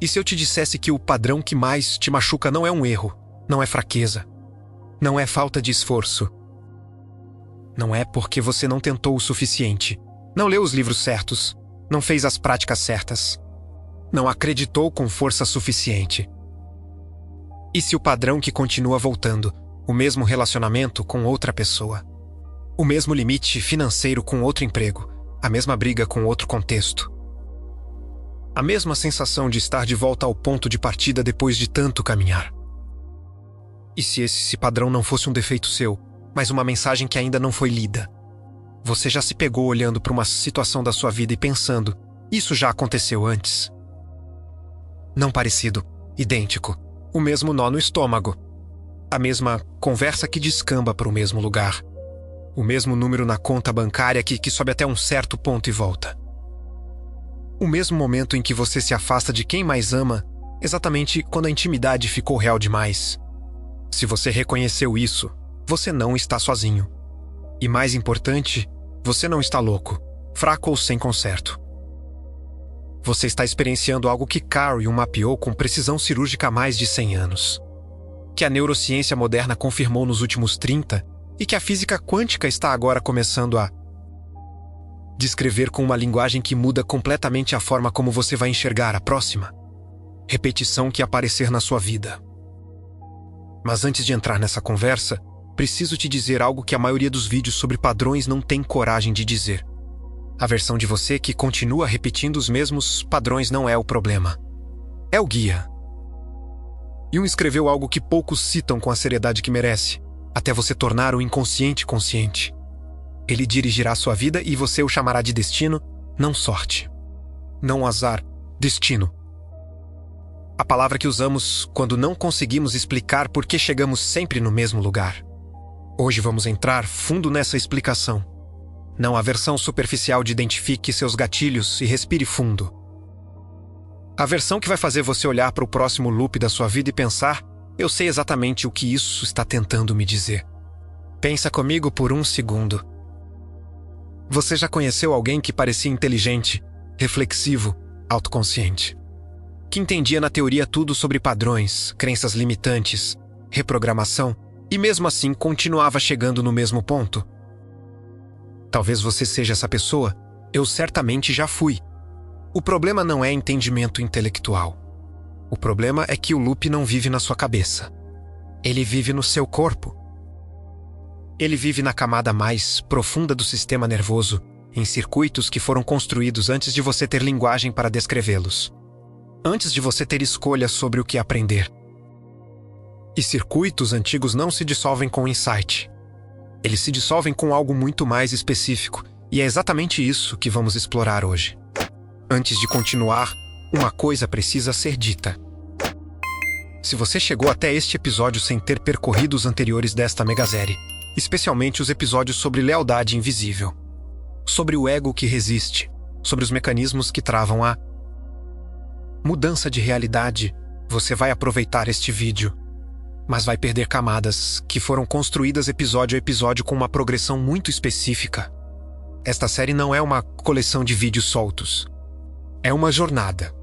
E se eu te dissesse que o padrão que mais te machuca não é um erro, não é fraqueza, não é falta de esforço? Não é porque você não tentou o suficiente, não leu os livros certos, não fez as práticas certas, não acreditou com força suficiente. E se o padrão que continua voltando, o mesmo relacionamento com outra pessoa, o mesmo limite financeiro com outro emprego, a mesma briga com outro contexto, a mesma sensação de estar de volta ao ponto de partida depois de tanto caminhar? E se esse padrão não fosse um defeito seu, mas uma mensagem que ainda não foi lida? Você já se pegou olhando para uma situação da sua vida e pensando, isso já aconteceu antes? Não parecido, idêntico, o mesmo nó no estômago, a mesma conversa que descamba para o mesmo lugar, o mesmo número na conta bancária que sobe até um certo ponto e volta. O mesmo momento em que você se afasta de quem mais ama, exatamente quando a intimidade ficou real demais. Se você reconheceu isso, você não está sozinho. E mais importante, você não está louco, fraco ou sem conserto. Você está experienciando algo que Carl mapeou com precisão cirúrgica há mais de 100 anos. Que a neurociência moderna confirmou nos últimos 30 e que a física quântica está agora começando a descrever com uma linguagem que muda completamente a forma como você vai enxergar a próxima repetição que aparecer na sua vida. Mas antes de entrar nessa conversa, preciso te dizer algo que a maioria dos vídeos sobre padrões não tem coragem de dizer. A versão de você que continua repetindo os mesmos padrões não é o problema. É o guia. Jung escreveu algo que poucos citam com a seriedade que merece, até você tornar o inconsciente consciente. Ele dirigirá sua vida e você o chamará de destino, não sorte. Não azar, destino. A palavra que usamos quando não conseguimos explicar por que chegamos sempre no mesmo lugar. Hoje vamos entrar fundo nessa explicação. Não a versão superficial de identifique seus gatilhos e respire fundo. A versão que vai fazer você olhar para o próximo loop da sua vida e pensar, eu sei exatamente o que isso está tentando me dizer. Pensa comigo por um segundo. Você já conheceu alguém que parecia inteligente, reflexivo, autoconsciente? Que entendia na teoria tudo sobre padrões, crenças limitantes, reprogramação, e mesmo assim continuava chegando no mesmo ponto? Talvez você seja essa pessoa, eu certamente já fui. O problema não é entendimento intelectual. O problema é que o loop não vive na sua cabeça. Ele vive no seu corpo. Ele vive na camada mais profunda do sistema nervoso, em circuitos que foram construídos antes de você ter linguagem para descrevê-los. Antes de você ter escolha sobre o que aprender. E circuitos antigos não se dissolvem com insight. Eles se dissolvem com algo muito mais específico, e é exatamente isso que vamos explorar hoje. Antes de continuar, uma coisa precisa ser dita. Se você chegou até este episódio sem ter percorrido os anteriores desta megasérie, especialmente os episódios sobre lealdade invisível, sobre o ego que resiste, sobre os mecanismos que travam a mudança de realidade, você vai aproveitar este vídeo, mas vai perder camadas que foram construídas episódio a episódio com uma progressão muito específica. Esta série não é uma coleção de vídeos soltos. É uma jornada.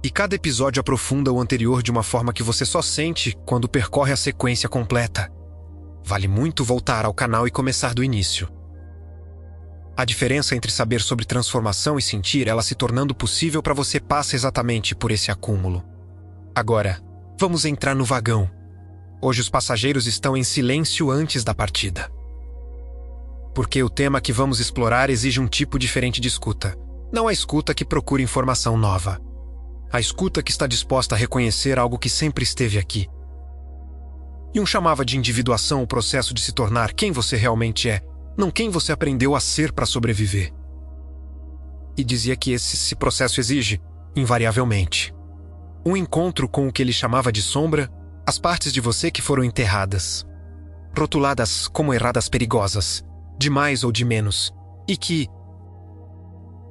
E cada episódio aprofunda o anterior de uma forma que você só sente quando percorre a sequência completa. Vale muito voltar ao canal e começar do início. A diferença entre saber sobre transformação e sentir ela se tornando possível para você passa exatamente por esse acúmulo. Agora, vamos entrar no vagão. Hoje os passageiros estão em silêncio antes da partida. Porque o tema que vamos explorar exige um tipo diferente de escuta. Não a escuta que procura informação nova. A escuta que está disposta a reconhecer algo que sempre esteve aqui. Jung chamava de individuação o processo de se tornar quem você realmente é, não quem você aprendeu a ser para sobreviver. E dizia que esse processo exige, invariavelmente, um encontro com o que ele chamava de sombra, as partes de você que foram enterradas, rotuladas como erradas perigosas, de mais ou de menos, e que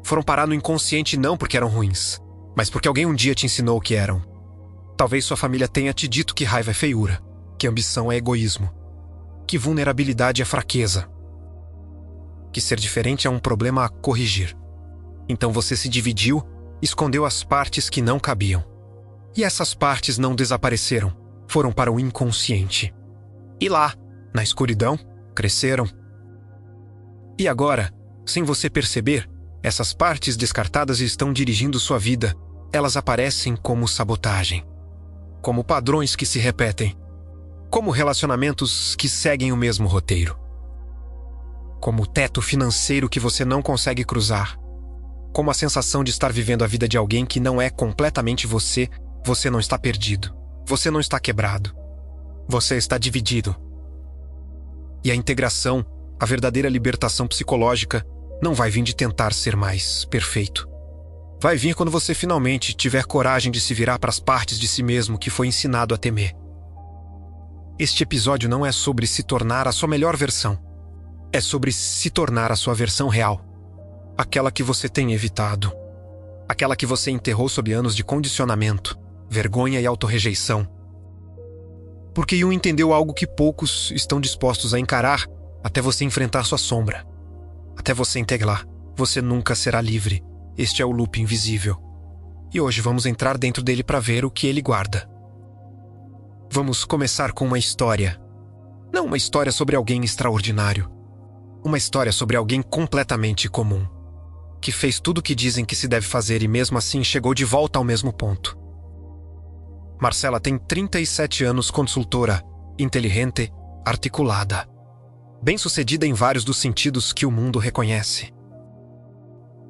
foram parar no inconsciente não porque eram ruins, mas porque alguém um dia te ensinou o que eram. Talvez sua família tenha te dito que raiva é feiura, que ambição é egoísmo, que vulnerabilidade é fraqueza, que ser diferente é um problema a corrigir. Então você se dividiu escondeu as partes que não cabiam. E essas partes não desapareceram, foram para o inconsciente. E lá, na escuridão, cresceram. E agora, sem você perceber, essas partes descartadas estão dirigindo sua vida. Elas aparecem como sabotagem, como padrões que se repetem, como relacionamentos que seguem o mesmo roteiro, como o teto financeiro que você não consegue cruzar, como a sensação de estar vivendo a vida de alguém que não é completamente você. Você não está perdido, você não está quebrado, você está dividido. E a integração, a verdadeira libertação psicológica, não vai vir de tentar ser mais perfeito. Vai vir quando você finalmente tiver coragem de se virar para as partes de si mesmo que foi ensinado a temer. Este episódio não é sobre se tornar a sua melhor versão. É sobre se tornar a sua versão real. Aquela que você tem evitado. Aquela que você enterrou sob anos de condicionamento, vergonha e autorrejeição. Porque Jung entendeu algo que poucos estão dispostos a encarar até você enfrentar sua sombra. Até você integrar. Você nunca será livre. Este é o loop invisível. E hoje vamos entrar dentro dele para ver o que ele guarda. Vamos começar com uma história. Não uma história sobre alguém extraordinário. Uma história sobre alguém completamente comum. Que fez tudo o que dizem que se deve fazer e mesmo assim chegou de volta ao mesmo ponto. Marcela tem 37 anos, consultora, inteligente, articulada. Bem-sucedida em vários dos sentidos que o mundo reconhece.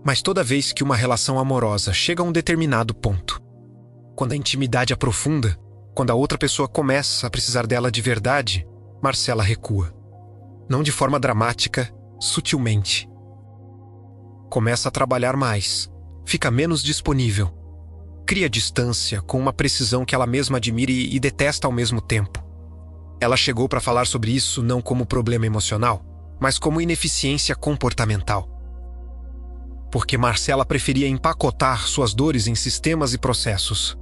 Mas toda vez que uma relação amorosa chega a um determinado ponto, quando a intimidade aprofunda, quando a outra pessoa começa a precisar dela de verdade, Marcela recua. Não de forma dramática, sutilmente. Começa a trabalhar mais, fica menos disponível. Cria distância com uma precisão que ela mesma admira e detesta ao mesmo tempo. Ela chegou para falar sobre isso não como problema emocional, mas como ineficiência comportamental. Porque Marcela preferia empacotar suas dores em sistemas e processos.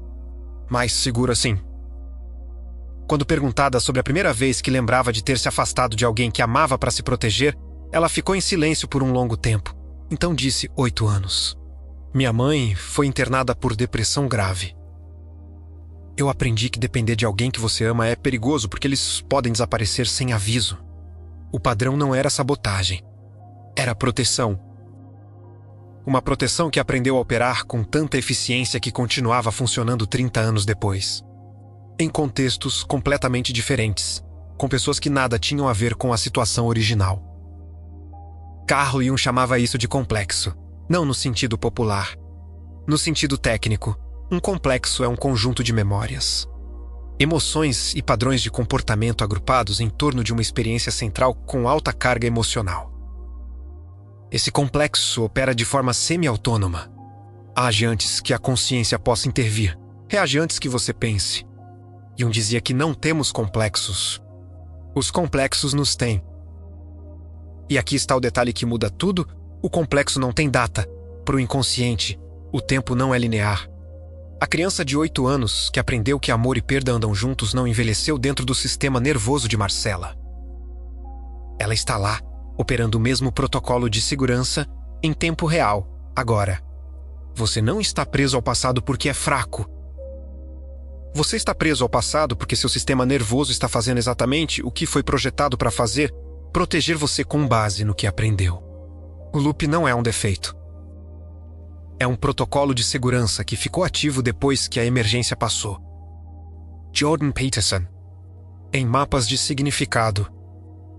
Mais seguro assim. Quando perguntada sobre a primeira vez que lembrava de ter se afastado de alguém que amava para se proteger, ela ficou em silêncio por um longo tempo. Então disse 8 anos. Minha mãe foi internada por depressão grave. Eu aprendi que depender de alguém que você ama é perigoso porque eles podem desaparecer sem aviso. O padrão não era sabotagem. Era proteção. Uma proteção que aprendeu a operar com tanta eficiência que continuava funcionando 30 anos depois. Em contextos completamente diferentes, com pessoas que nada tinham a ver com a situação original. Carl Jung chamava isso de complexo, não no sentido popular. No sentido técnico, um complexo é um conjunto de memórias. Emoções e padrões de comportamento agrupados em torno de uma experiência central com alta carga emocional. Esse complexo opera de forma semi-autônoma. Age antes que a consciência possa intervir. Reage antes que você pense. Jung dizia que não temos complexos. Os complexos nos têm. E aqui está o detalhe que muda tudo. O complexo não tem data. Para o inconsciente, o tempo não é linear. A criança de 8 anos que aprendeu que amor e perda andam juntos não envelheceu dentro do sistema nervoso de Marcela. Ela está lá, operando o mesmo protocolo de segurança em tempo real, agora. Você não está preso ao passado porque é fraco. Você está preso ao passado porque seu sistema nervoso está fazendo exatamente o que foi projetado para fazer, proteger você com base no que aprendeu. O loop não é um defeito. É um protocolo de segurança que ficou ativo depois que a emergência passou. Jordan Peterson, em Mapas de Significado,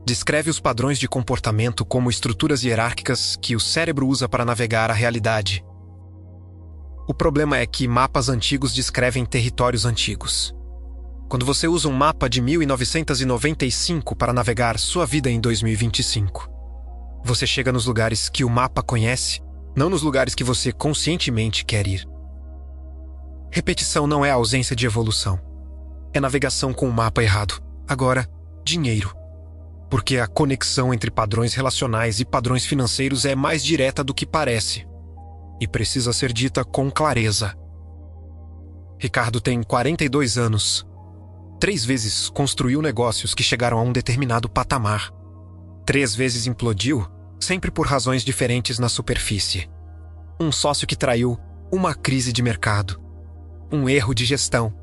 descreve os padrões de comportamento como estruturas hierárquicas que o cérebro usa para navegar a realidade. O problema é que mapas antigos descrevem territórios antigos. Quando você usa um mapa de 1995 para navegar sua vida em 2025, você chega nos lugares que o mapa conhece, não nos lugares que você conscientemente quer ir. Repetição não é ausência de evolução. É navegação com o mapa errado. Agora, dinheiro. Porque a conexão entre padrões relacionais e padrões financeiros é mais direta do que parece. E precisa ser dita com clareza. Ricardo tem 42 anos. 3 vezes construiu negócios que chegaram a um determinado patamar. 3 vezes implodiu, sempre por razões diferentes na superfície. Um sócio que traiu, uma crise de mercado, um erro de gestão.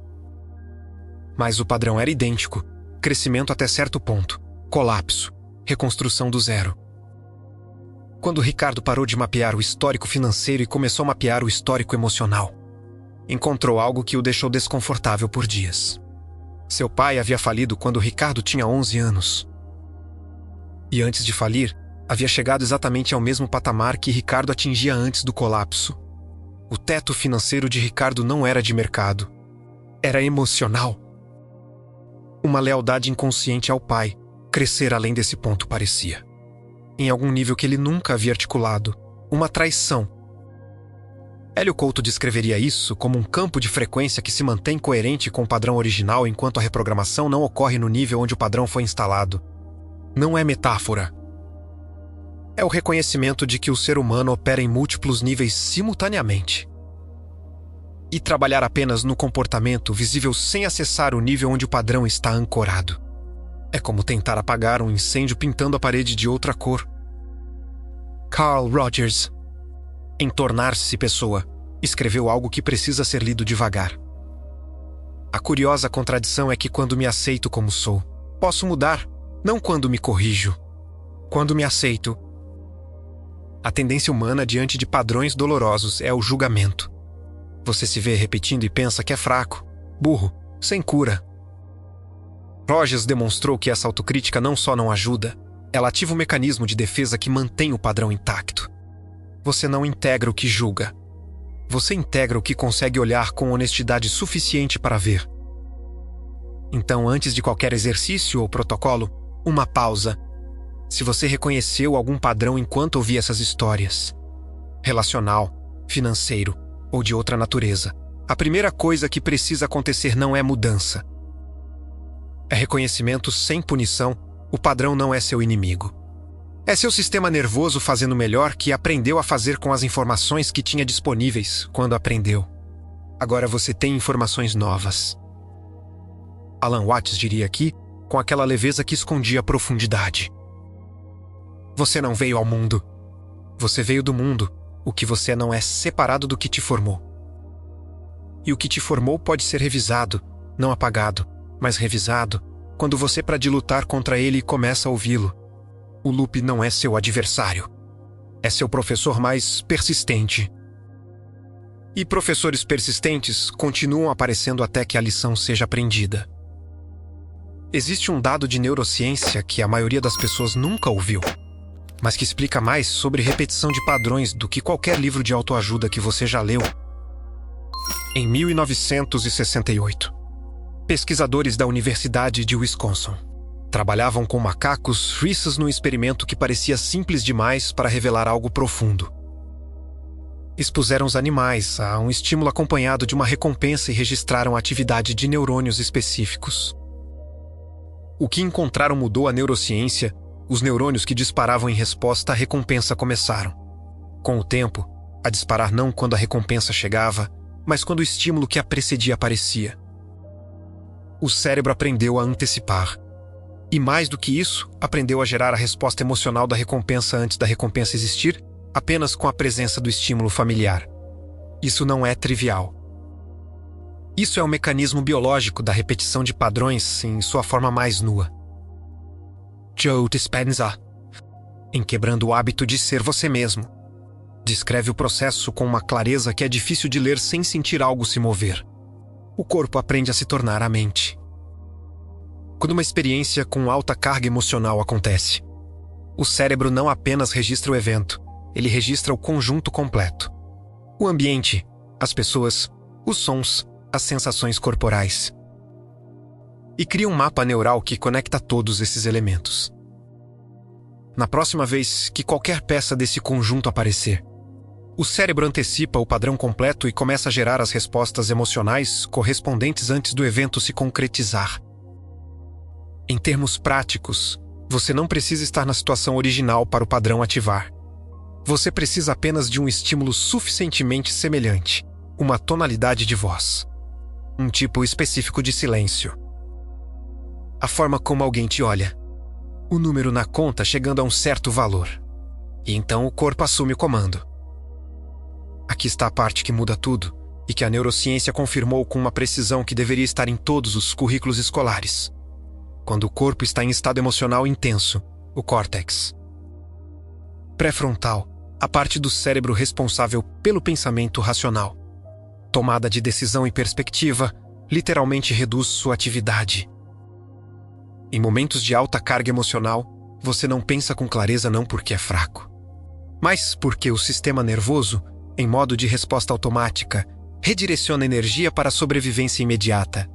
Mas o padrão era idêntico: crescimento até certo ponto, colapso, reconstrução do zero. Quando Ricardo parou de mapear o histórico financeiro e começou a mapear o histórico emocional, encontrou algo que o deixou desconfortável por dias. Seu pai havia falido quando Ricardo tinha 11 anos. E antes de falir, havia chegado exatamente ao mesmo patamar que Ricardo atingia antes do colapso. O teto financeiro de Ricardo não era de mercado. Era emocional. Uma lealdade inconsciente ao pai, crescer além desse ponto parecia. Em algum nível que ele nunca havia articulado, uma traição. Hélio Couto descreveria isso como um campo de frequência que se mantém coerente com o padrão original enquanto a reprogramação não ocorre no nível onde o padrão foi instalado. Não é metáfora. É o reconhecimento de que o ser humano opera em múltiplos níveis simultaneamente. E trabalhar apenas no comportamento visível sem acessar o nível onde o padrão está ancorado. É como tentar apagar um incêndio pintando a parede de outra cor. Carl Rogers, em Tornar-se Pessoa, escreveu algo que precisa ser lido devagar. A curiosa contradição é que quando me aceito como sou, posso mudar, não quando me corrijo. Quando me aceito. A tendência humana diante de padrões dolorosos é o julgamento. Você se vê repetindo e pensa que é fraco, burro, sem cura. Rogers demonstrou que essa autocrítica não só não ajuda, ela ativa um mecanismo de defesa que mantém o padrão intacto. Você não integra o que julga. Você integra o que consegue olhar com honestidade suficiente para ver. Então, antes de qualquer exercício ou protocolo, uma pausa. Se você reconheceu algum padrão enquanto ouvia essas histórias, relacional, financeiro ou de outra natureza, a primeira coisa que precisa acontecer não é mudança. É reconhecimento sem punição. O padrão não é seu inimigo. É seu sistema nervoso fazendo melhor que aprendeu a fazer com as informações que tinha disponíveis quando aprendeu. Agora você tem informações novas. Alan Watts diria aqui, com aquela leveza que escondia a profundidade. Você não veio ao mundo. Você veio do mundo. O que você não é separado do que te formou. E o que te formou pode ser revisado, não apagado, mas revisado, quando você, para de lutar contra ele, começa a ouvi-lo. O loop não é seu adversário. É seu professor mais persistente. E professores persistentes continuam aparecendo até que a lição seja aprendida. Existe um dado de neurociência que a maioria das pessoas nunca ouviu, mas que explica mais sobre repetição de padrões do que qualquer livro de autoajuda que você já leu. Em 1968, pesquisadores da Universidade de Wisconsin trabalhavam com macacos rhesus num experimento que parecia simples demais para revelar algo profundo. Expuseram os animais a um estímulo acompanhado de uma recompensa e registraram a atividade de neurônios específicos. O que encontraram mudou a neurociência. Os neurônios que disparavam em resposta à recompensa começaram, com o tempo, a disparar não quando a recompensa chegava, mas quando o estímulo que a precedia aparecia. O cérebro aprendeu a antecipar. E mais do que isso, aprendeu a gerar a resposta emocional da recompensa antes da recompensa existir, apenas com a presença do estímulo familiar. Isso não é trivial. Isso é um mecanismo biológico da repetição de padrões em sua forma mais nua. Joe Dispenza, em Quebrando o Hábito de Ser Você Mesmo, descreve o processo com uma clareza que é difícil de ler sem sentir algo se mover. O corpo aprende a se tornar a mente. Quando uma experiência com alta carga emocional acontece, o cérebro não apenas registra o evento, ele registra o conjunto completo. O ambiente, as pessoas, os sons, as sensações corporais. E cria um mapa neural que conecta todos esses elementos. Na próxima vez que qualquer peça desse conjunto aparecer, o cérebro antecipa o padrão completo e começa a gerar as respostas emocionais correspondentes antes do evento se concretizar. Em termos práticos, você não precisa estar na situação original para o padrão ativar. Você precisa apenas de um estímulo suficientemente semelhante, uma tonalidade de voz, um tipo específico de silêncio. A forma como alguém te olha, o número na conta chegando a um certo valor. E então o corpo assume o comando. Aqui está a parte que muda tudo e que a neurociência confirmou com uma precisão que deveria estar em todos os currículos escolares. Quando o corpo está em estado emocional intenso, o córtex pré-frontal, a parte do cérebro responsável pelo pensamento racional, tomada de decisão e perspectiva, literalmente reduz sua atividade. Em momentos de alta carga emocional, você não pensa com clareza não porque é fraco, mas porque o sistema nervoso, em modo de resposta automática, redireciona energia para a sobrevivência imediata.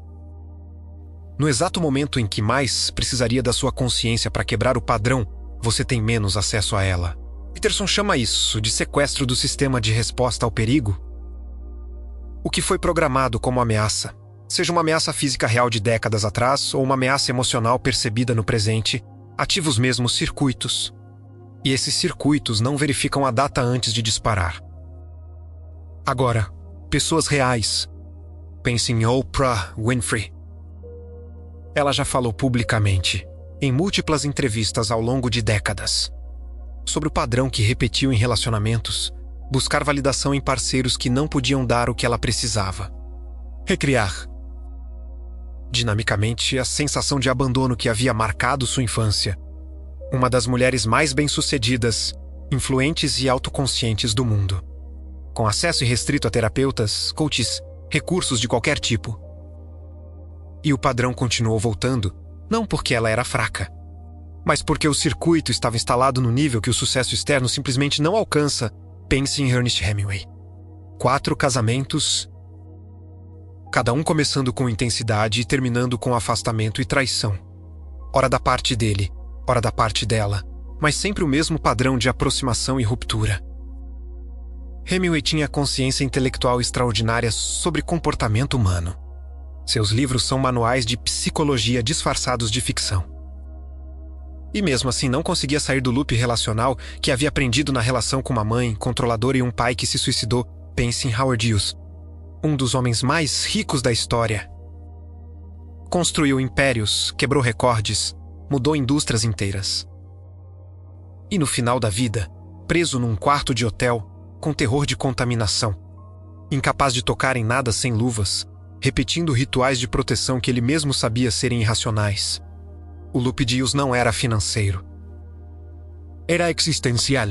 No exato momento em que mais precisaria da sua consciência para quebrar o padrão, você tem menos acesso a ela. Peterson chama isso de sequestro do sistema de resposta ao perigo. O que foi programado como ameaça, seja uma ameaça física real de décadas atrás ou uma ameaça emocional percebida no presente, ativa os mesmos circuitos. E esses circuitos não verificam a data antes de disparar. Agora, pessoas reais. Pense em Oprah Winfrey. Ela já falou publicamente, em múltiplas entrevistas ao longo de décadas, sobre o padrão que repetiu em relacionamentos, buscar validação em parceiros que não podiam dar o que ela precisava. Recriar, dinamicamente, a sensação de abandono que havia marcado sua infância. Uma das mulheres mais bem-sucedidas, influentes e autoconscientes do mundo. Com acesso irrestrito a terapeutas, coaches, recursos de qualquer tipo. E o padrão continuou voltando, não porque ela era fraca, mas porque o circuito estava instalado no nível que o sucesso externo simplesmente não alcança. Pense em Ernest Hemingway. 4 casamentos, cada um começando com intensidade e terminando com afastamento e traição. Ora da parte dele, ora da parte dela, mas sempre o mesmo padrão de aproximação e ruptura. Hemingway tinha consciência intelectual extraordinária sobre comportamento humano. Seus livros são manuais de psicologia disfarçados de ficção. E mesmo assim não conseguia sair do loop relacional que havia aprendido na relação com uma mãe controladora e um pai que se suicidou. Pense em Howard Hughes, um dos homens mais ricos da história. Construiu impérios, quebrou recordes, mudou indústrias inteiras. E no final da vida, preso num quarto de hotel, com terror de contaminação, incapaz de tocar em nada sem luvas, repetindo rituais de proteção que ele mesmo sabia serem irracionais. O loop de Hughes não era financeiro. Era existencial.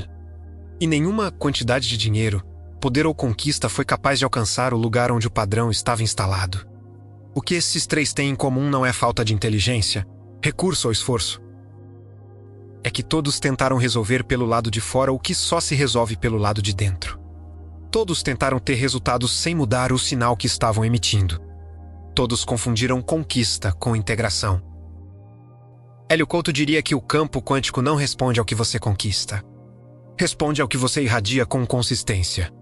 E nenhuma quantidade de dinheiro, poder ou conquista foi capaz de alcançar o lugar onde o padrão estava instalado. O que esses 3 têm em comum não é falta de inteligência, recurso ou esforço. É que todos tentaram resolver pelo lado de fora o que só se resolve pelo lado de dentro. Todos tentaram ter resultados sem mudar o sinal que estavam emitindo. Todos confundiram conquista com integração. Hélio Couto diria que o campo quântico não responde ao que você conquista. Responde ao que você irradia com consistência.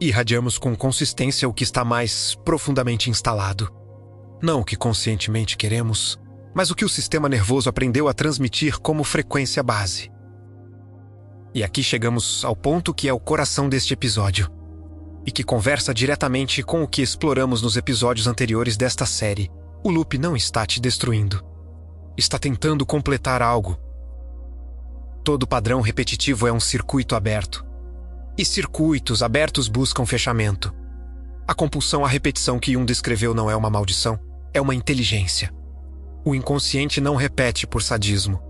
Irradiamos com consistência o que está mais profundamente instalado. Não o que conscientemente queremos, mas o que o sistema nervoso aprendeu a transmitir como frequência base. E aqui chegamos ao ponto que é o coração deste episódio, e que conversa diretamente com o que exploramos nos episódios anteriores desta série. O loop não está te destruindo. Está tentando completar algo. Todo padrão repetitivo é um circuito aberto. E circuitos abertos buscam fechamento. A compulsão à repetição que Jung descreveu não é uma maldição, é uma inteligência. O inconsciente não repete por sadismo.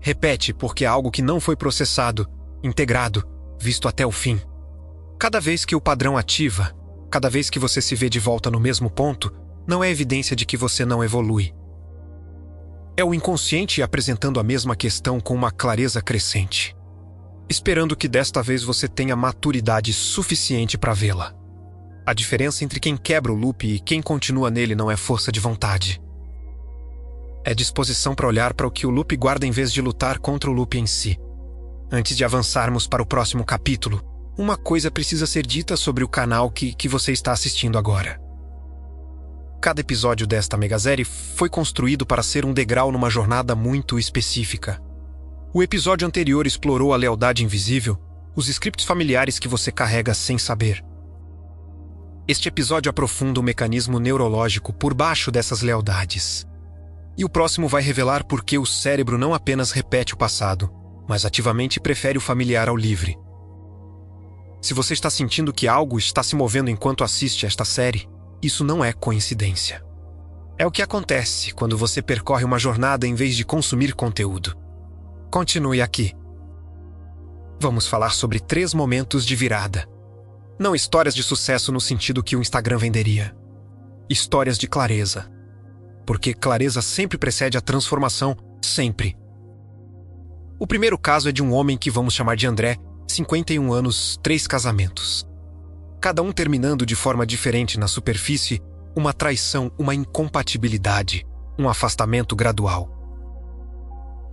Repete porque é algo que não foi processado, integrado, visto até o fim. Cada vez que o padrão ativa, cada vez que você se vê de volta no mesmo ponto, não é evidência de que você não evolui. É o inconsciente apresentando a mesma questão com uma clareza crescente, esperando que desta vez você tenha maturidade suficiente para vê-la. A diferença entre quem quebra o loop e quem continua nele não é força de vontade. É disposição para olhar para o que o loop guarda em vez de lutar contra o loop em si. Antes de avançarmos para o próximo capítulo, uma coisa precisa ser dita sobre o canal que você está assistindo agora. Cada episódio desta megasérie foi construído para ser um degrau numa jornada muito específica. O episódio anterior explorou a lealdade invisível, os scripts familiares que você carrega sem saber. Este episódio aprofunda o mecanismo neurológico por baixo dessas lealdades. E o próximo vai revelar por que o cérebro não apenas repete o passado, mas ativamente prefere o familiar ao livre. Se você está sentindo que algo está se movendo enquanto assiste esta série, isso não é coincidência. É o que acontece quando você percorre uma jornada em vez de consumir conteúdo. Continue aqui. Vamos falar sobre 3 momentos de virada. Não histórias de sucesso no sentido que o Instagram venderia. Histórias de clareza. Porque clareza sempre precede a transformação, sempre. O primeiro caso é de um homem que vamos chamar de André, 51 anos, 3 casamentos. Cada um terminando de forma diferente na superfície, uma traição, uma incompatibilidade, um afastamento gradual.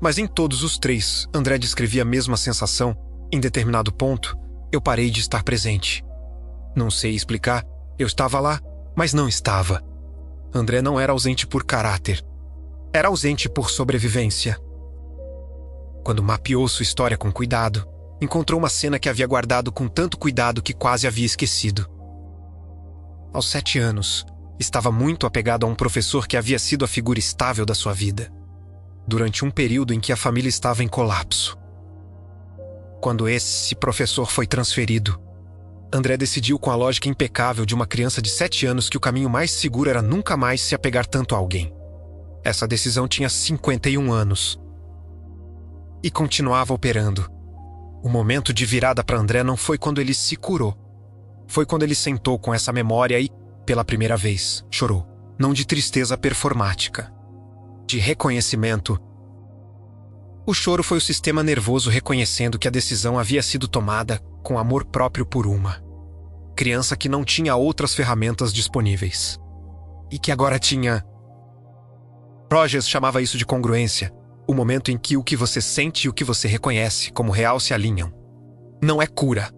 Mas em todos os 3, André descrevia a mesma sensação. Em determinado ponto, eu parei de estar presente. Não sei explicar, eu estava lá, mas não estava. André não era ausente por caráter. Era ausente por sobrevivência. Quando mapeou sua história com cuidado, encontrou uma cena que havia guardado com tanto cuidado que quase havia esquecido. Aos 7 anos, estava muito apegado a um professor que havia sido a figura estável da sua vida, durante um período em que a família estava em colapso. Quando esse professor foi transferido, André decidiu com a lógica impecável de uma criança de 7 anos que o caminho mais seguro era nunca mais se apegar tanto a alguém. Essa decisão tinha 51 anos. E continuava operando. O momento de virada para André não foi quando ele se curou. Foi quando ele sentou com essa memória e, pela primeira vez, chorou. Não de tristeza performática. De reconhecimento. O choro foi o sistema nervoso reconhecendo que a decisão havia sido tomada com amor próprio por uma criança que não tinha outras ferramentas disponíveis. E que agora tinha... Rogers chamava isso de congruência, o momento em que o que você sente e o que você reconhece como real se alinham. Não é cura,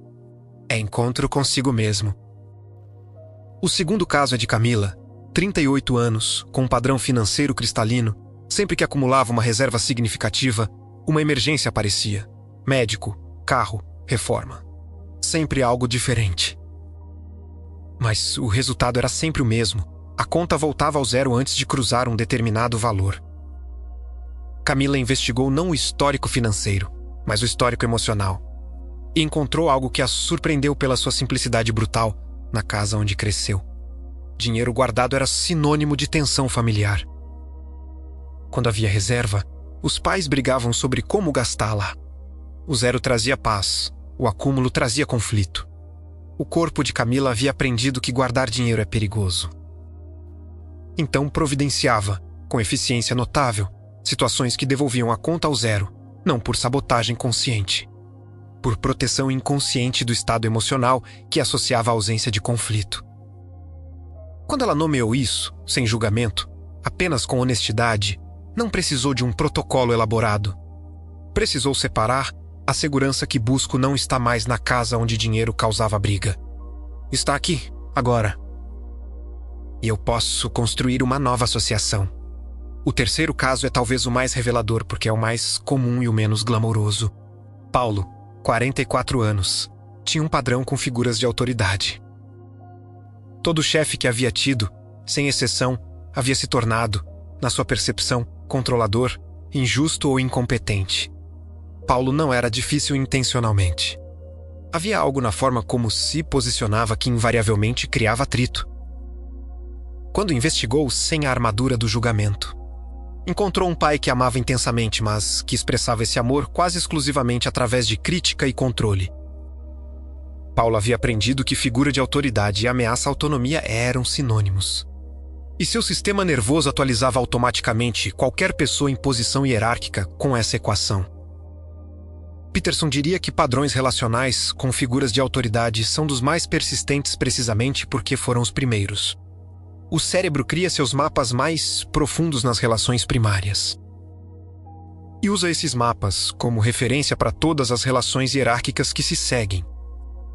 é encontro consigo mesmo. O segundo caso é de Camila, 38 anos, com um padrão financeiro cristalino. Sempre que acumulava uma reserva significativa, uma emergência aparecia. Médico, carro, reforma. Sempre algo diferente. Mas o resultado era sempre o mesmo. A conta voltava ao zero antes de cruzar um determinado valor. Camila investigou não o histórico financeiro, mas o histórico emocional. E encontrou algo que a surpreendeu pela sua simplicidade brutal na casa onde cresceu. Dinheiro guardado era sinônimo de tensão familiar. Quando havia reserva, os pais brigavam sobre como gastá-la. O zero trazia paz, o acúmulo trazia conflito. O corpo de Camila havia aprendido que guardar dinheiro é perigoso. Então providenciava, com eficiência notável, situações que devolviam a conta ao zero, não por sabotagem consciente, por proteção inconsciente do estado emocional que associava a ausência de conflito. Quando ela nomeou isso, sem julgamento, apenas com honestidade, não precisou de um protocolo elaborado. Precisou separar a segurança que busco não está mais na casa onde dinheiro causava briga. Está aqui, agora. E eu posso construir uma nova associação. O terceiro caso é talvez o mais revelador porque é o mais comum e o menos glamouroso. Paulo, 44 anos, tinha um padrão com figuras de autoridade. Todo chefe que havia tido, sem exceção, havia se tornado, na sua percepção, controlador, injusto ou incompetente. Paulo não era difícil intencionalmente. Havia algo na forma como se posicionava que invariavelmente criava atrito. Quando investigou sem a armadura do julgamento, encontrou um pai que amava intensamente, mas que expressava esse amor quase exclusivamente através de crítica e controle. Paulo havia aprendido que figura de autoridade e ameaça à autonomia eram sinônimos. E seu sistema nervoso atualizava automaticamente qualquer pessoa em posição hierárquica com essa equação. Peterson diria que padrões relacionais com figuras de autoridade são dos mais persistentes precisamente porque foram os primeiros. O cérebro cria seus mapas mais profundos nas relações primárias. E usa esses mapas como referência para todas as relações hierárquicas que se seguem.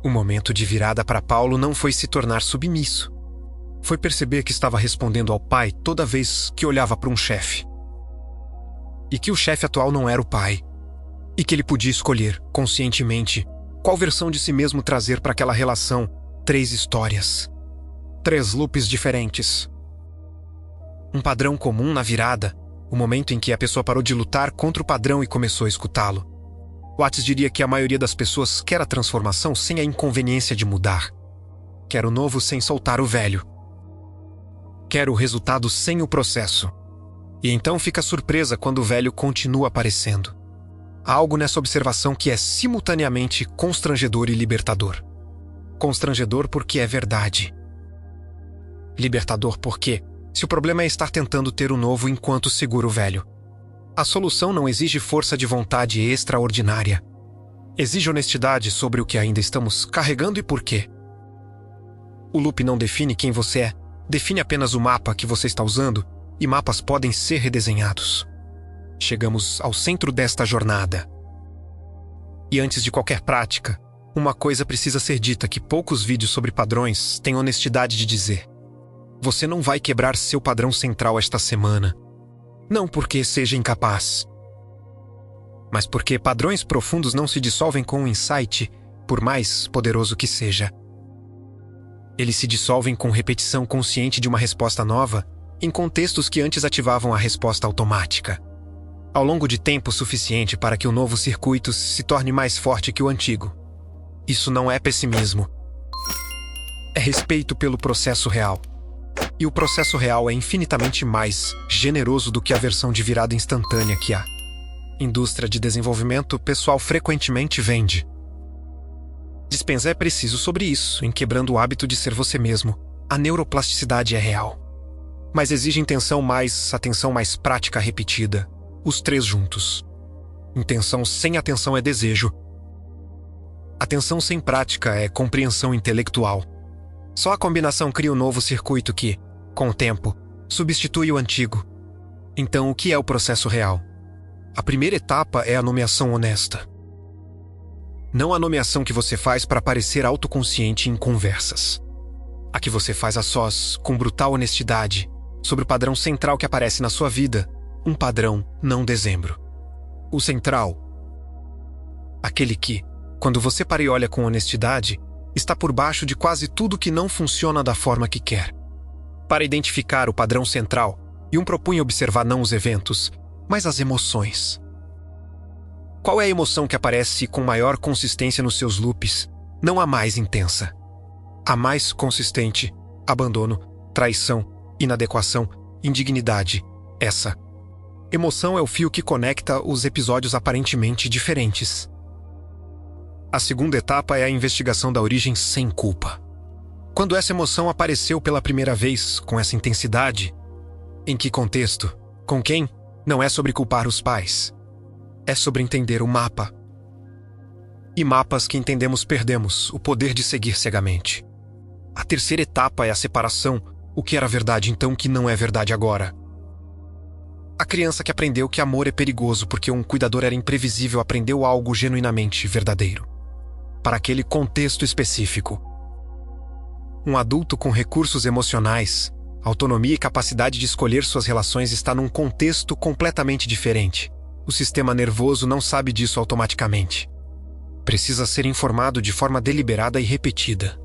O momento de virada para Paulo não foi se tornar submisso. Foi perceber que estava respondendo ao pai toda vez que olhava para um chefe. E que o chefe atual não era o pai. E que ele podia escolher, conscientemente, qual versão de si mesmo trazer para aquela relação. 3 histórias. 3 loops diferentes. Um padrão comum na virada, o momento em que a pessoa parou de lutar contra o padrão e começou a escutá-lo. Watts diria que a maioria das pessoas quer a transformação sem a inconveniência de mudar. Quer o novo sem soltar o velho. Quer o resultado sem o processo. E então fica surpresa quando o velho continua aparecendo. Há algo nessa observação que é simultaneamente constrangedor e libertador. Constrangedor porque é verdade. Libertador porque, se o problema é estar tentando ter o novo enquanto segura o velho, a solução não exige força de vontade extraordinária. Exige honestidade sobre o que ainda estamos carregando e por quê. O loop não define quem você é, define apenas o mapa que você está usando, e mapas podem ser redesenhados. Chegamos ao centro desta jornada. E antes de qualquer prática, uma coisa precisa ser dita que poucos vídeos sobre padrões têm honestidade de dizer. Você não vai quebrar seu padrão central esta semana. Não porque seja incapaz, mas porque padrões profundos não se dissolvem com um insight, por mais poderoso que seja. Eles se dissolvem com repetição consciente de uma resposta nova em contextos que antes ativavam a resposta automática. Ao longo de tempo suficiente para que o novo circuito se torne mais forte que o antigo. Isso não é pessimismo. É respeito pelo processo real. E o processo real é infinitamente mais generoso do que a versão de virada instantânea que a indústria de desenvolvimento pessoal frequentemente vende. Dispenza é preciso sobre isso, em quebrando o hábito de ser você mesmo. A neuroplasticidade é real. Mas exige atenção mais prática repetida. Os três juntos. Intenção sem atenção é desejo. Atenção sem prática é compreensão intelectual. Só a combinação cria um novo circuito que, com o tempo, substitui o antigo. Então, o que é o processo real? A primeira etapa é a nomeação honesta. Não a nomeação que você faz para parecer autoconsciente em conversas. A que você faz a sós, com brutal honestidade, sobre o padrão central que aparece na sua vida, um padrão não dezembro. O central. Aquele que, quando você para e olha com honestidade, está por baixo de quase tudo que não funciona da forma que quer. Para identificar o padrão central, Jung propunha observar não os eventos, mas as emoções. Qual é a emoção que aparece com maior consistência nos seus loops? Não a mais intensa. A mais consistente: abandono, traição, inadequação, indignidade. Essa emoção é o fio que conecta os episódios aparentemente diferentes. A segunda etapa é a investigação da origem sem culpa. Quando essa emoção apareceu pela primeira vez com essa intensidade, em que contexto? Com quem? Não é sobre culpar os pais. É sobre entender o mapa. E mapas que entendemos perdemos o poder de seguir cegamente. A terceira etapa é a separação, o que era verdade então que não é verdade agora. A criança que aprendeu que amor é perigoso porque um cuidador era imprevisível aprendeu algo genuinamente verdadeiro. Para aquele contexto específico. Um adulto com recursos emocionais, autonomia e capacidade de escolher suas relações está num contexto completamente diferente. O sistema nervoso não sabe disso automaticamente. Precisa ser informado de forma deliberada e repetida.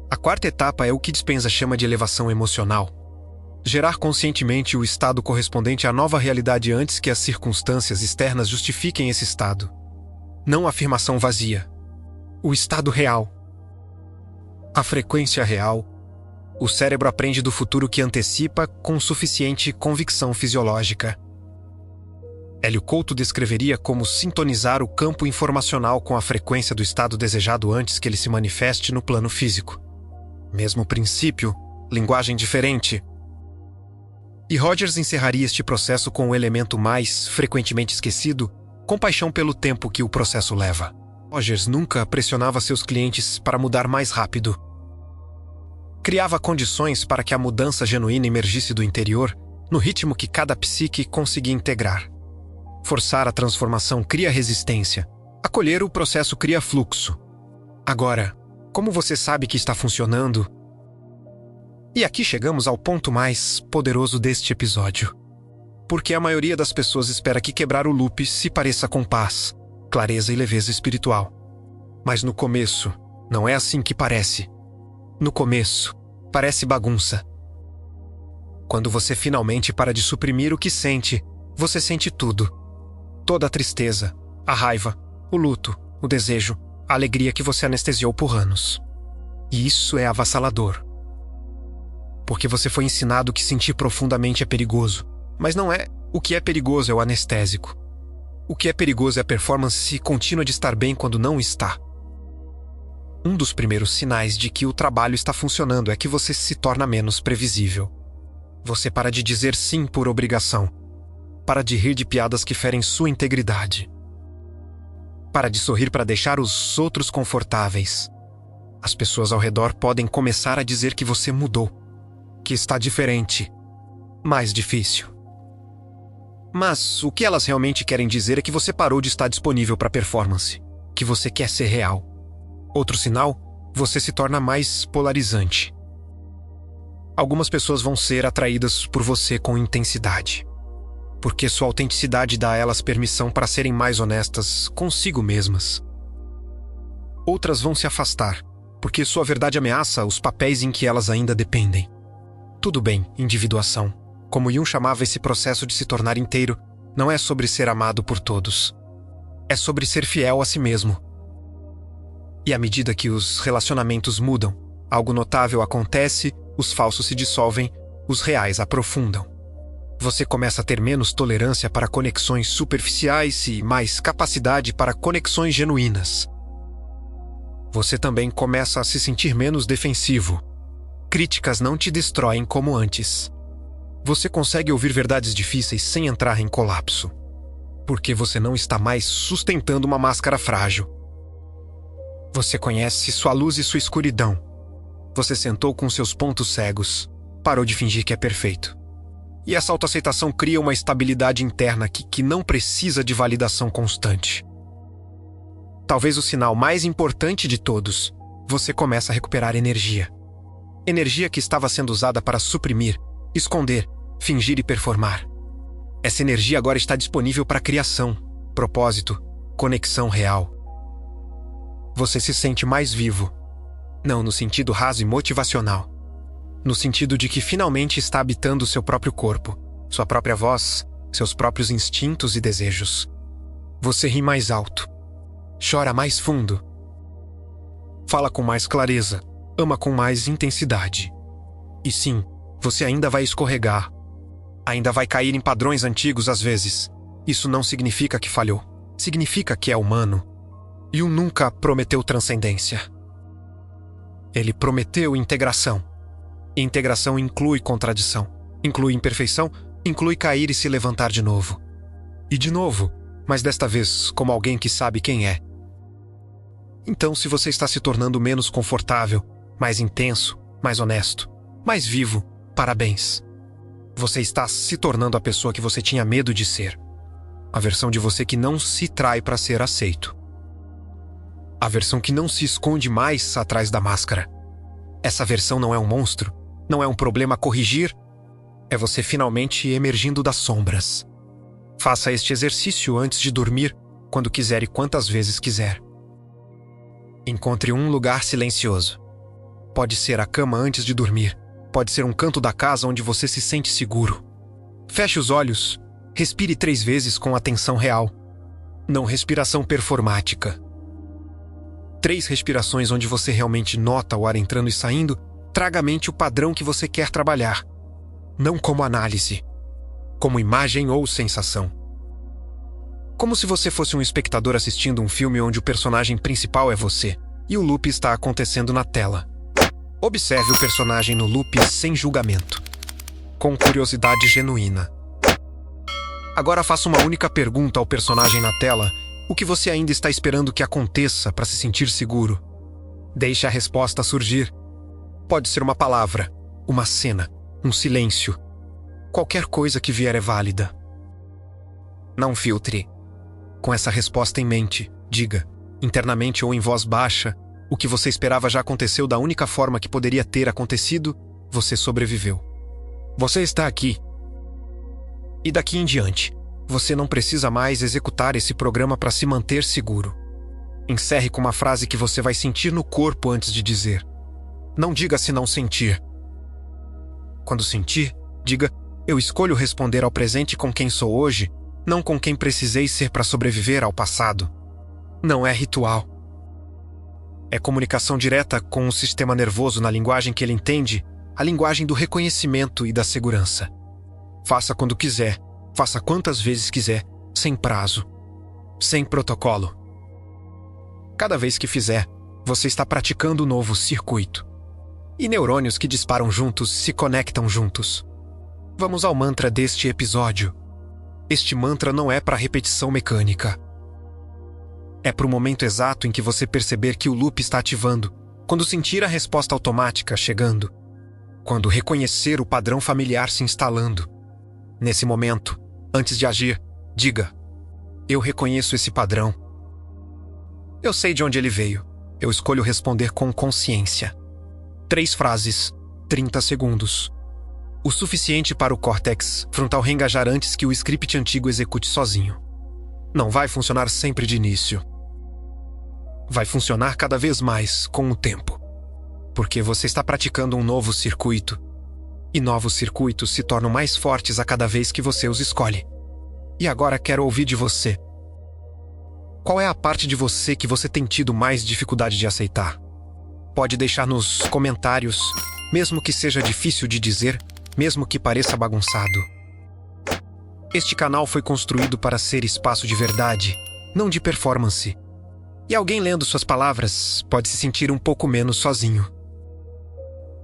A quarta etapa é o que Dispenza chama de elevação emocional. Gerar conscientemente o estado correspondente à nova realidade antes que as circunstâncias externas justifiquem esse estado. Não a afirmação vazia. O estado real. A frequência real. O cérebro aprende do futuro que antecipa com suficiente convicção fisiológica. Hélio Couto descreveria como sintonizar o campo informacional com a frequência do estado desejado antes que ele se manifeste no plano físico. Mesmo princípio, linguagem diferente. E Rogers encerraria este processo com o elemento mais frequentemente esquecido: compaixão pelo tempo que o processo leva. Rogers nunca pressionava seus clientes para mudar mais rápido. Criava condições para que a mudança genuína emergisse do interior, no ritmo que cada psique conseguia integrar. Forçar a transformação cria resistência. Acolher o processo cria fluxo. Agora, como você sabe que está funcionando? E aqui chegamos ao ponto mais poderoso deste episódio. Porque a maioria das pessoas espera que quebrar o loop se pareça com paz, clareza e leveza espiritual. Mas no começo, não é assim que parece. No começo, parece bagunça. Quando você finalmente para de suprimir o que sente, você sente tudo. Toda a tristeza, a raiva, o luto, o desejo, a alegria que você anestesiou por anos. E isso é avassalador. Porque você foi ensinado que sentir profundamente é perigoso. Mas não é. O que é perigoso é o anestésico. O que é perigoso é a performance contínua de estar bem quando não está. Um dos primeiros sinais de que o trabalho está funcionando é que você se torna menos previsível. Você para de dizer sim por obrigação. Para de rir de piadas que ferem sua integridade. Para de sorrir para deixar os outros confortáveis. As pessoas ao redor podem começar a dizer que você mudou, que está diferente, mais difícil. Mas o que elas realmente querem dizer é que você parou de estar disponível para performance, que você quer ser real. Outro sinal, você se torna mais polarizante. Algumas pessoas vão ser atraídas por você com intensidade, porque sua autenticidade dá a elas permissão para serem mais honestas consigo mesmas. Outras vão se afastar, porque sua verdade ameaça os papéis em que elas ainda dependem. Tudo bem, individuação. Como Jung chamava esse processo de se tornar inteiro, não é sobre ser amado por todos. É sobre ser fiel a si mesmo. E à medida que os relacionamentos mudam, algo notável acontece, os falsos se dissolvem, os reais aprofundam. Você começa a ter menos tolerância para conexões superficiais e mais capacidade para conexões genuínas. Você também começa a se sentir menos defensivo. Críticas não te destroem como antes. Você consegue ouvir verdades difíceis sem entrar em colapso, porque você não está mais sustentando uma máscara frágil. Você conhece sua luz e sua escuridão. Você sentou com seus pontos cegos, parou de fingir que é perfeito. E essa autoaceitação cria uma estabilidade interna que não precisa de validação constante. Talvez o sinal mais importante de todos, você começa a recuperar energia. Energia que estava sendo usada para suprimir, esconder, fingir e performar. Essa energia agora está disponível para criação, propósito, conexão real. Você se sente mais vivo. Não no sentido raso e motivacional. No sentido de que finalmente está habitando seu próprio corpo, sua própria voz, seus próprios instintos e desejos. Você ri mais alto. Chora mais fundo. Fala com mais clareza. Ama com mais intensidade. E sim, você ainda vai escorregar. Ainda vai cair em padrões antigos às vezes. Isso não significa que falhou. Significa que é humano. Jung nunca prometeu transcendência. Ele prometeu integração. E integração inclui contradição. Inclui imperfeição, inclui cair e se levantar de novo. E de novo, mas desta vez como alguém que sabe quem é. Então, se você está se tornando menos confortável, mais intenso, mais honesto, mais vivo, parabéns. Você está se tornando a pessoa que você tinha medo de ser. A versão de você que não se trai para ser aceito. A versão que não se esconde mais atrás da máscara. Essa versão não é um monstro, não é um problema a corrigir. É você finalmente emergindo das sombras. Faça este exercício antes de dormir, quando quiser e quantas vezes quiser. Encontre um lugar silencioso. Pode ser a cama antes de dormir. Pode ser um canto da casa onde você se sente seguro. Feche os olhos. Respire 3 vezes com atenção real. Não respiração performática. 3 respirações onde você realmente nota o ar entrando e saindo. Traga à mente o padrão que você quer trabalhar. Não como análise. Como imagem ou sensação. Como se você fosse um espectador assistindo um filme onde o personagem principal é você, e o loop está acontecendo na tela. Observe o personagem no loop sem julgamento, com curiosidade genuína. Agora faça uma única pergunta ao personagem na tela, o que você ainda está esperando que aconteça para se sentir seguro. Deixe a resposta surgir. Pode ser uma palavra, uma cena, um silêncio. Qualquer coisa que vier é válida. Não filtre. Com essa resposta em mente, diga, internamente ou em voz baixa, o que você esperava já aconteceu da única forma que poderia ter acontecido, você sobreviveu. Você está aqui. E daqui em diante, você não precisa mais executar esse programa para se manter seguro. Encerre com uma frase que você vai sentir no corpo antes de dizer. Não diga se não sentir. Quando sentir, diga, eu escolho responder ao presente com quem sou hoje, não com quem precisei ser para sobreviver ao passado. Não é ritual. É comunicação direta com o sistema nervoso na linguagem que ele entende, a linguagem do reconhecimento e da segurança. Faça quando quiser, faça quantas vezes quiser, sem prazo, sem protocolo. Cada vez que fizer, você está praticando um novo circuito. E neurônios que disparam juntos se conectam juntos. Vamos ao mantra deste episódio. Este mantra não é para repetição mecânica. É para o momento exato em que você perceber que o loop está ativando, quando sentir a resposta automática chegando, quando reconhecer o padrão familiar se instalando. Nesse momento, antes de agir, diga: eu reconheço esse padrão. Eu sei de onde ele veio. Eu escolho responder com consciência. 3 frases, 30 segundos. O suficiente para o córtex frontal reengajar antes que o script antigo execute sozinho. Não vai funcionar sempre de início. Vai funcionar cada vez mais com o tempo. Porque você está praticando um novo circuito. E novos circuitos se tornam mais fortes a cada vez que você os escolhe. E agora quero ouvir de você. Qual é a parte de você que você tem tido mais dificuldade de aceitar? Pode deixar nos comentários, mesmo que seja difícil de dizer, mesmo que pareça bagunçado. Este canal foi construído para ser espaço de verdade, não de performance. E alguém lendo suas palavras pode se sentir um pouco menos sozinho.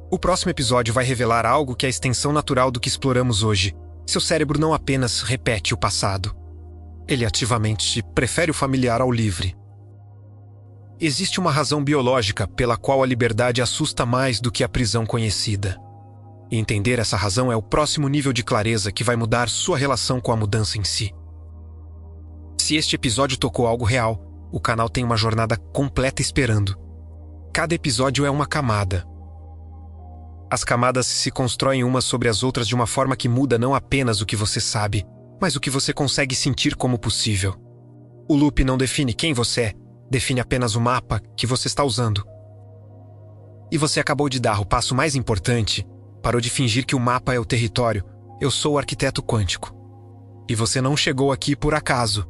O próximo episódio vai revelar algo que é a extensão natural do que exploramos hoje. Seu cérebro não apenas repete o passado. Ele ativamente prefere o familiar ao livre. Existe uma razão biológica pela qual a liberdade assusta mais do que a prisão conhecida. E entender essa razão é o próximo nível de clareza que vai mudar sua relação com a mudança em si. Se este episódio tocou algo real, o canal tem uma jornada completa esperando. Cada episódio é uma camada. As camadas se constroem umas sobre as outras de uma forma que muda não apenas o que você sabe, mas o que você consegue sentir como possível. O loop não define quem você é, define apenas o mapa que você está usando. E você acabou de dar o passo mais importante. Parou de fingir que o mapa é o território. Eu sou o arquiteto quântico. E você não chegou aqui por acaso.